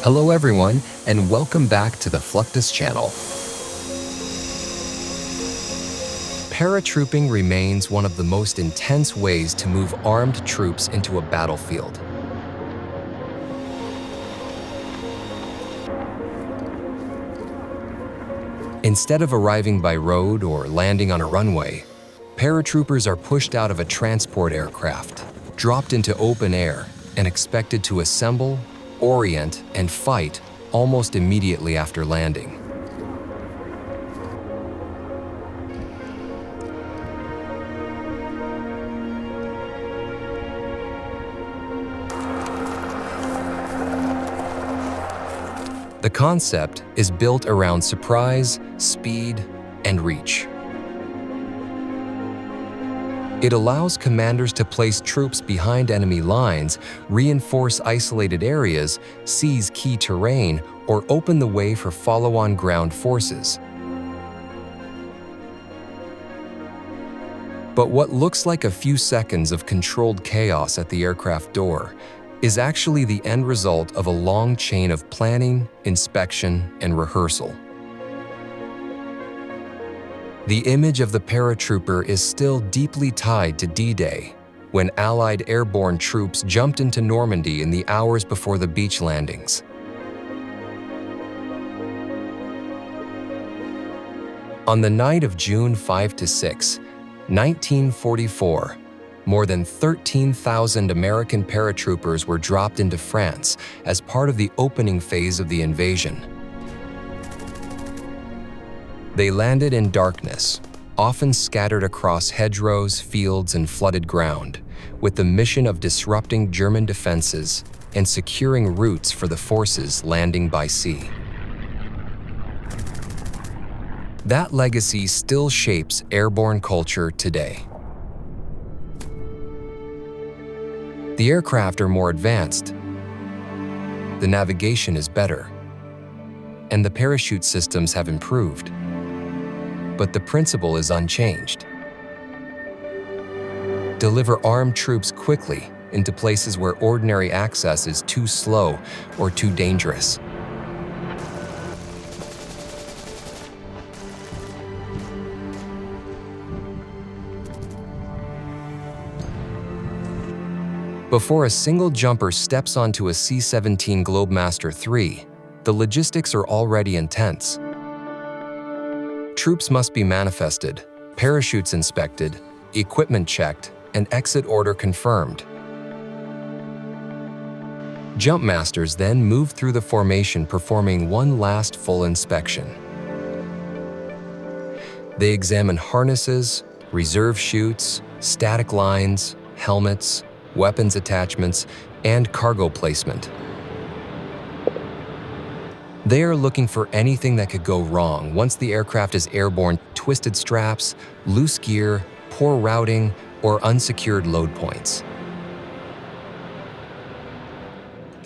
Hello everyone, and welcome back to the Fluctus Channel. Paratrooping remains one of the most intense ways to move armed troops into a battlefield. Instead of arriving by road or landing on a runway, paratroopers are pushed out of a transport aircraft, dropped into open air, and expected to assemble, orient, and fight almost immediately after landing. The concept is built around surprise, speed, and reach. It allows commanders to place troops behind enemy lines, reinforce isolated areas, seize key terrain, or open the way for follow-on ground forces. But what looks like a few seconds of controlled chaos at the aircraft door is actually the end result of a long chain of planning, inspection, and rehearsal. The image of the paratrooper is still deeply tied to D-Day, when Allied airborne troops jumped into Normandy in the hours before the beach landings. On the night of June 5–6, 1944, more than 13,000 American paratroopers were dropped into France as part of the opening phase of the invasion. They landed in darkness, often scattered across hedgerows, fields, and flooded ground, with the mission of disrupting German defenses and securing routes for the forces landing by sea. That legacy still shapes airborne culture today. The aircraft are more advanced, the navigation is better, and the parachute systems have improved. But the principle is unchanged. Deliver armed troops quickly into places where ordinary access is too slow or too dangerous. Before a single jumper steps onto a C-17 Globemaster III, the logistics are already intense. Troops must be manifested, parachutes inspected, equipment checked, and exit order confirmed. Jumpmasters then move through the formation, performing one last full inspection. They examine harnesses, reserve chutes, static lines, helmets, weapons attachments, and cargo placement. They are looking for anything that could go wrong once the aircraft is airborne: twisted straps, loose gear, poor routing, or unsecured load points.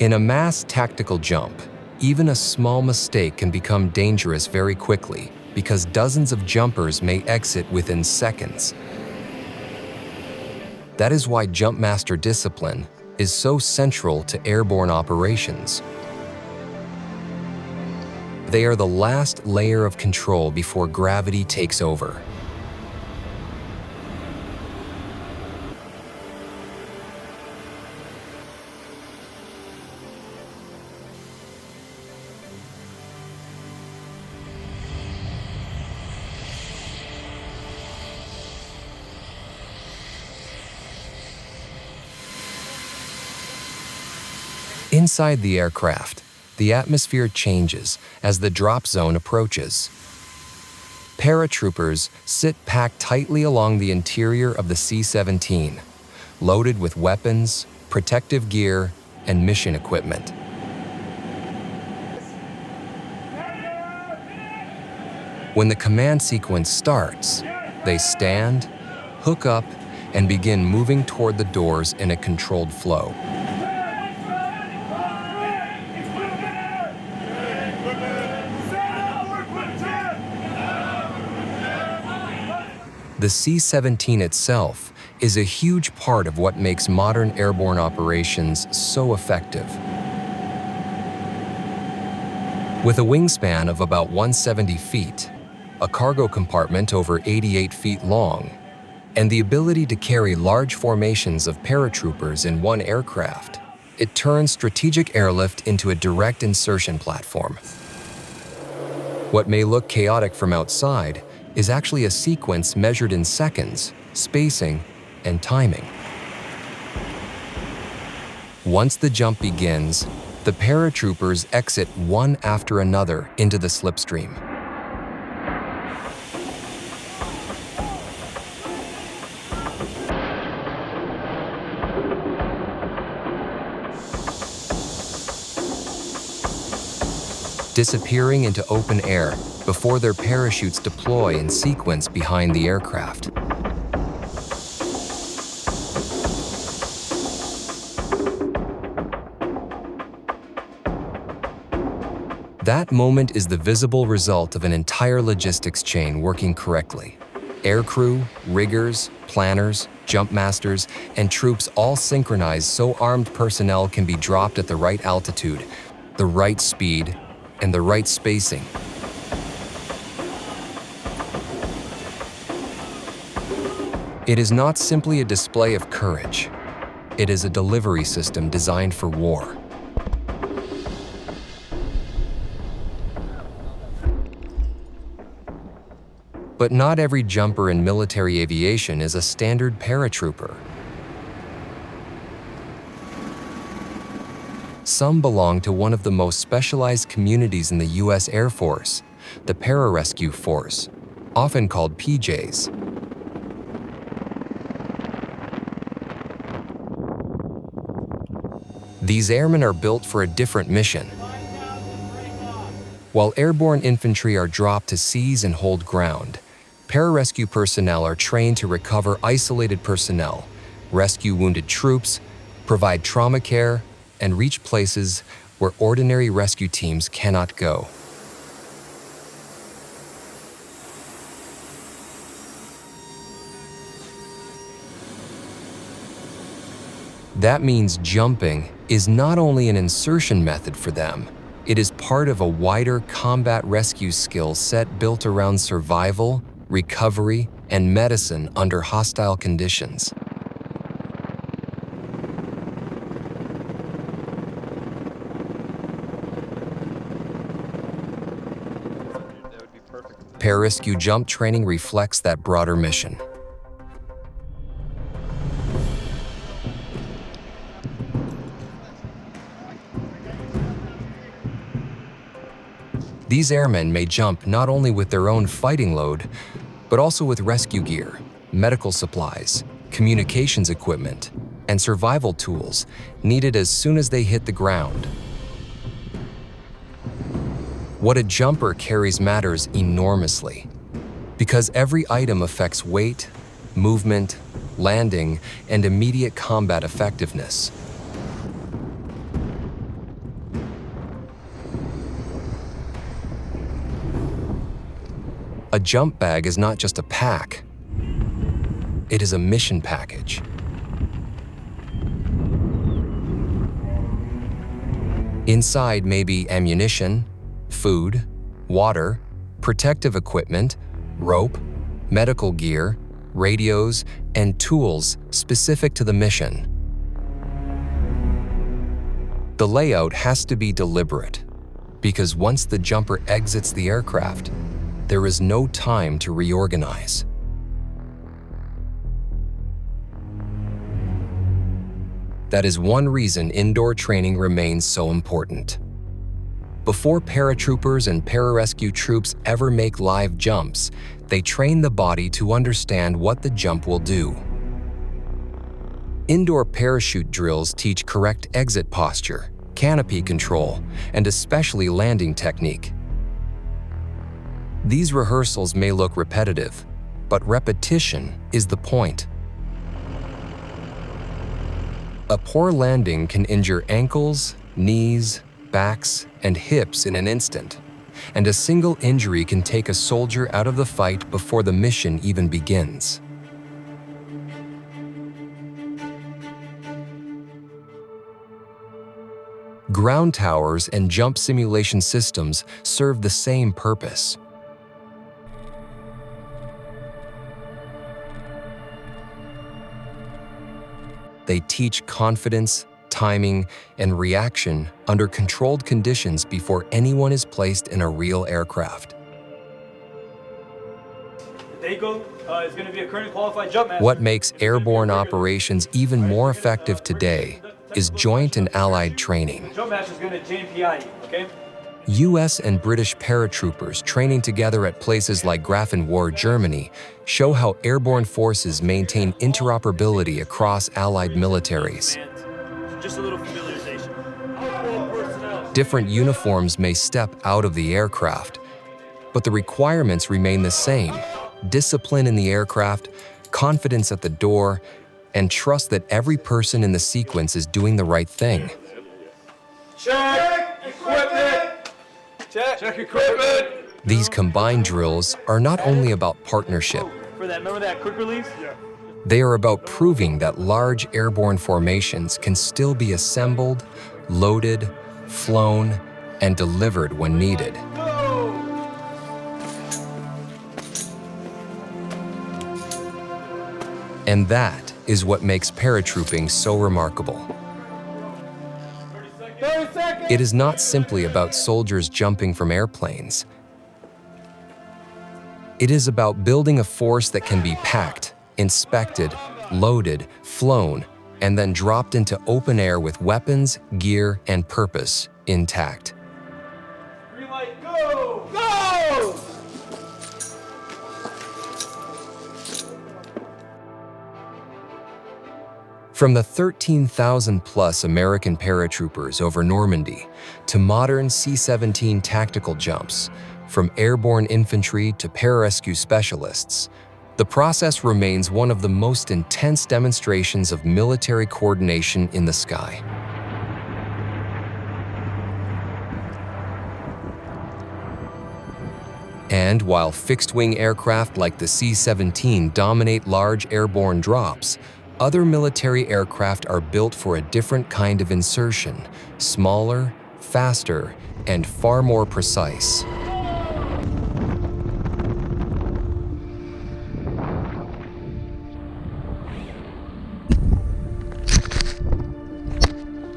In a mass tactical jump, even a small mistake can become dangerous very quickly because dozens of jumpers may exit within seconds. That is why Jumpmaster discipline is so central to airborne operations. They are the last layer of control before gravity takes over. Inside the aircraft, the atmosphere changes as the drop zone approaches. Paratroopers sit packed tightly along the interior of the C-17, loaded with weapons, protective gear, and mission equipment. When the command sequence starts, they stand, hook up, and begin moving toward the doors in a controlled flow. The C-17 itself is a huge part of what makes modern airborne operations so effective. With a wingspan of about 170 feet, a cargo compartment over 88 feet long, and the ability to carry large formations of paratroopers in one aircraft, it turns strategic airlift into a direct insertion platform. What may look chaotic from outside is actually a sequence measured in seconds, spacing, and timing. Once the jump begins, the paratroopers exit one after another into the slipstream. Disappearing into open air before their parachutes deploy in sequence behind the aircraft. That moment is the visible result of an entire logistics chain working correctly. Aircrew, riggers, planners, jump masters, and troops all synchronized so armed personnel can be dropped at the right altitude, the right speed, and the right spacing. It is not simply a display of courage. It is a delivery system designed for war. But not every jumper in military aviation is a standard paratrooper. Some belong to one of the most specialized communities in the U.S. Air Force, the Pararescue Force, often called PJs. These airmen are built for a different mission. While airborne infantry are dropped to seize and hold ground, pararescue personnel are trained to recover isolated personnel, rescue wounded troops, provide trauma care, and reach places where ordinary rescue teams cannot go. That means jumping is not only an insertion method for them, it is part of a wider combat rescue skill set built around survival, recovery, and medicine under hostile conditions. Pararescue jump training reflects that broader mission. These airmen may jump not only with their own fighting load, but also with rescue gear, medical supplies, communications equipment, and survival tools needed as soon as they hit the ground. What a jumper carries matters enormously, because every item affects weight, movement, landing, and immediate combat effectiveness. A jump bag is not just a pack, it is a mission package. Inside may be ammunition, food, water, protective equipment, rope, medical gear, radios, and tools specific to the mission. The layout has to be deliberate, because once the jumper exits the aircraft, there is no time to reorganize. That is one reason indoor training remains so important. Before paratroopers and pararescue troops ever make live jumps, they train the body to understand what the jump will do. Indoor parachute drills teach correct exit posture, canopy control, and especially landing technique. These rehearsals may look repetitive, but repetition is the point. A poor landing can injure ankles, knees, backs, and hips in an instant, and a single injury can take a soldier out of the fight before the mission even begins. Ground towers and jump simulation systems serve the same purpose. They teach confidence, timing, and reaction under controlled conditions before anyone is placed in a real aircraft. Is going to be a current qualified jump master. What makes airborne operations even more effective today is joint and allied training. Jump master is going to JMPI you, okay? US and British paratroopers training together at places like Grafenwohr, Germany, show how airborne forces maintain interoperability across allied militaries. Just a little familiarization. Different uniforms may step out of the aircraft, but the requirements remain the same: discipline in the aircraft, confidence at the door, and trust that every person in the sequence is doing the right thing. Check equipment! Check equipment! These combined drills are not only about partnership. Remember that quick release? Yeah. They are about proving that large airborne formations can still be assembled, loaded, flown, and delivered when needed. And that is what makes paratrooping so remarkable. 30 seconds. It is not simply about soldiers jumping from airplanes. It is about building a force that can be packed, inspected, loaded, flown, and then dropped into open air with weapons, gear, and purpose intact. Green light, go! Go! From the 13,000-plus American paratroopers over Normandy to modern C-17 tactical jumps, from airborne infantry to pararescue specialists, the process remains one of the most intense demonstrations of military coordination in the sky. And while fixed-wing aircraft like the C-17 dominate large airborne drops, other military aircraft are built for a different kind of insertion, smaller, faster, and far more precise.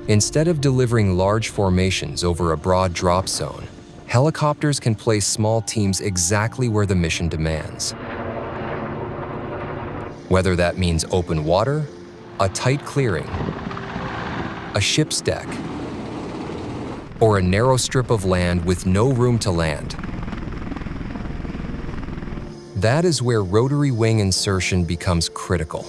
Instead of delivering large formations over a broad drop zone, helicopters can place small teams exactly where the mission demands. Whether that means open water, a tight clearing, a ship's deck, or a narrow strip of land with no room to land. That is where rotary wing insertion becomes critical.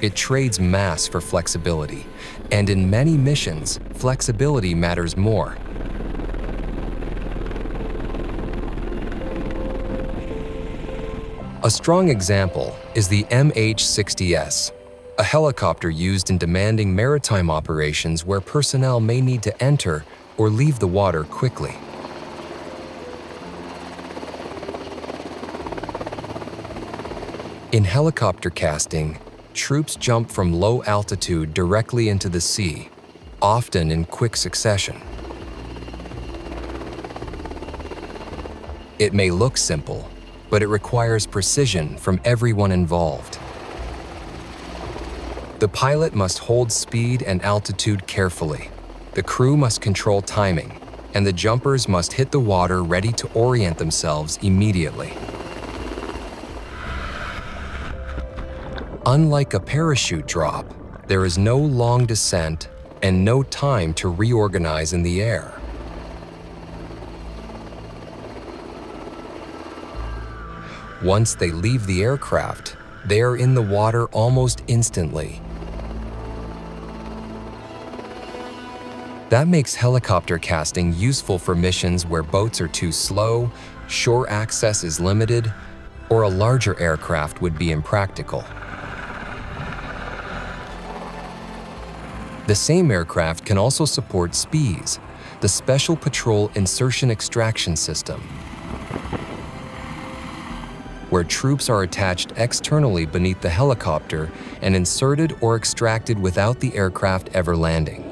It trades mass for flexibility, and in many missions, flexibility matters more. A strong example is the MH-60S, a helicopter used in demanding maritime operations where personnel may need to enter or leave the water quickly. In helicopter casting, troops jump from low altitude directly into the sea, often in quick succession. It may look simple, but it requires precision from everyone involved. The pilot must hold speed and altitude carefully. The crew must control timing, and the jumpers must hit the water ready to orient themselves immediately. Unlike a parachute drop, there is no long descent and no time to reorganize in the air. Once they leave the aircraft, they are in the water almost instantly. That makes helicopter casting useful for missions where boats are too slow, shore access is limited, or a larger aircraft would be impractical. The same aircraft can also support SPEES, the Special Patrol Insertion Extraction System, where troops are attached externally beneath the helicopter and inserted or extracted without the aircraft ever landing.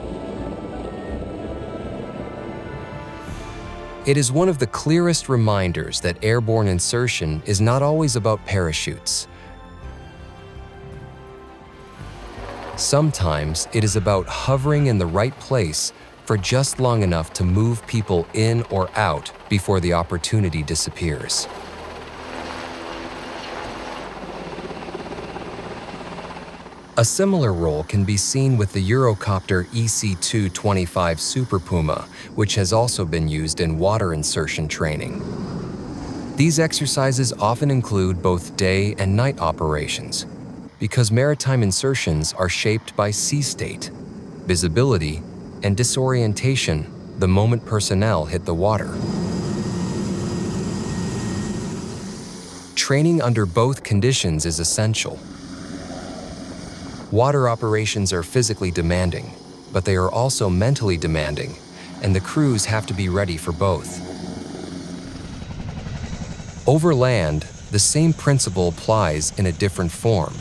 It is one of the clearest reminders that airborne insertion is not always about parachutes. Sometimes it is about hovering in the right place for just long enough to move people in or out before the opportunity disappears. A similar role can be seen with the Eurocopter EC-225 Super Puma, which has also been used in water insertion training. These exercises often include both day and night operations, because maritime insertions are shaped by sea state, visibility, and disorientation the moment personnel hit the water. Training under both conditions is essential. Water operations are physically demanding, but they are also mentally demanding, and the crews have to be ready for both. Over land, the same principle applies in a different form.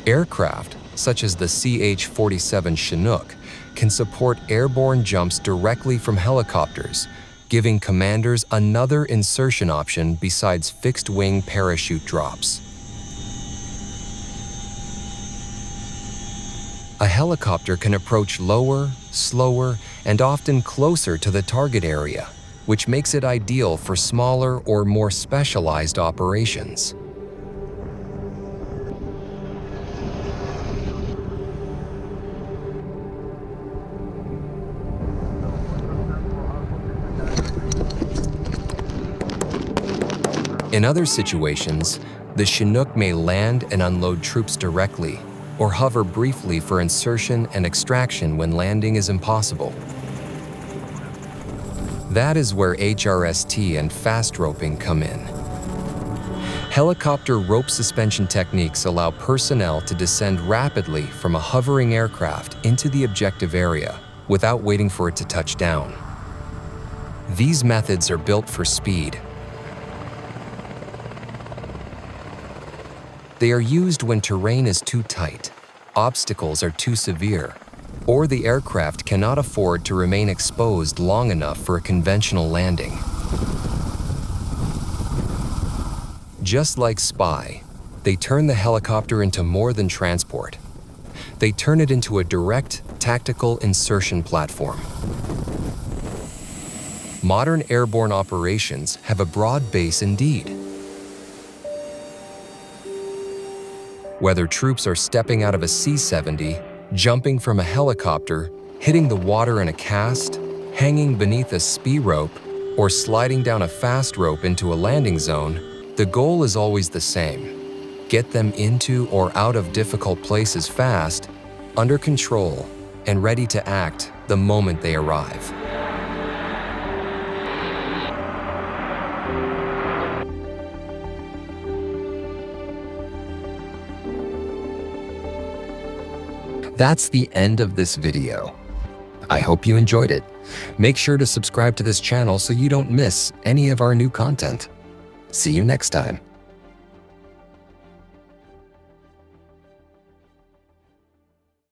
Aircraft, such as the CH-47 Chinook, can support airborne jumps directly from helicopters, giving commanders another insertion option besides fixed-wing parachute drops. A helicopter can approach lower, slower, and often closer to the target area, which makes it ideal for smaller or more specialized operations. In other situations, the Chinook may land and unload troops directly, or hover briefly for insertion and extraction when landing is impossible. That is where HRST and fast roping come in. Helicopter rope suspension techniques allow personnel to descend rapidly from a hovering aircraft into the objective area without waiting for it to touch down. These methods are built for speed. They are used when terrain is too tight, obstacles are too severe, or the aircraft cannot afford to remain exposed long enough for a conventional landing. Just like Spy, they turn the helicopter into more than transport. They turn it into a direct, tactical insertion platform. Modern airborne operations have a broad base indeed. Whether troops are stepping out of a C-70, jumping from a helicopter, hitting the water in a cast, hanging beneath a SPI rope, or sliding down a fast rope into a landing zone, the goal is always the same: get them into or out of difficult places fast, under control, and ready to act the moment they arrive. That's the end of this video. I hope you enjoyed it. Make sure to subscribe to this channel so you don't miss any of our new content. See you next time.